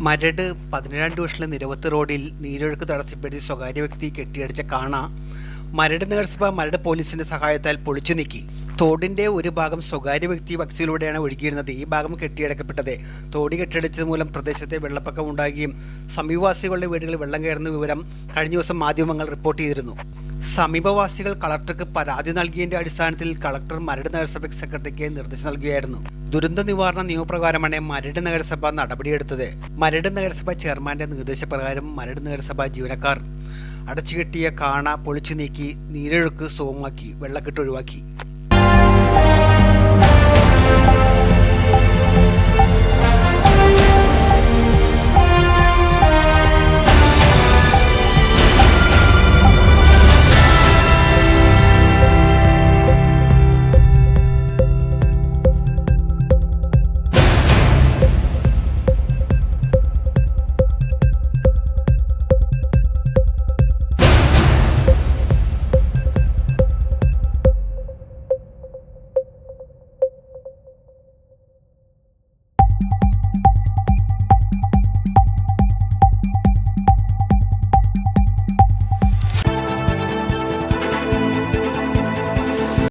മരട് 17 ഡിവിഷനിലെ നിരവത്ത് റോഡിൽ നീരൊഴുക്ക് തടസ്സപ്പെടുത്തി സ്വകാര്യ വ്യക്തി കെട്ടിയടിച്ച കാണ മരട് നഗരസഭ മരട് പോലീസിന്റെ സഹായത്താൽ പൊളിച്ചു നീക്കി. തോടിന്റെ ഒരു ഭാഗം സ്വകാര്യ വ്യക്തി വക്സിലൂടെയാണ് ഒഴുകിയിരുന്നത്. ഈ ഭാഗം കെട്ടിയടക്കപ്പെട്ടത്. തോടി കെട്ടിയടിച്ചത് മൂലം പ്രദേശത്തെ വെള്ളപ്പൊക്കം ഉണ്ടാകുകയും സമീപവാസികളുടെ വീടുകളിൽ വെള്ളം കയറുന്ന വിവരം കഴിഞ്ഞ ദിവസം മാധ്യമങ്ങൾ റിപ്പോർട്ട് ചെയ്തിരുന്നു. സമീപവാസികൾ കളക്ടർക്ക് പരാതി നൽകിയതിന്റെ അടിസ്ഥാനത്തിൽ കളക്ടർ മരട് നഗരസഭ സെക്രട്ടറിക്ക് നിർദ്ദേശം നൽകുകയായിരുന്നു. ദുരന്ത നിവാരണ നിയമപ്രകാരമാണ് മരട് നഗരസഭ നടപടിയെടുത്തത്. മരട് നഗരസഭ ചെയർമാന്റെ നിർദ്ദേശപ്രകാരം മരട് നഗരസഭ ജീവനക്കാർ അടച്ചുകെട്ടിയ കാണ പൊളിച്ചു നീക്കി നീരൊഴുക്ക് സുഗമമാക്കി, വെള്ളക്കെട്ട് ഒഴിവാക്കി.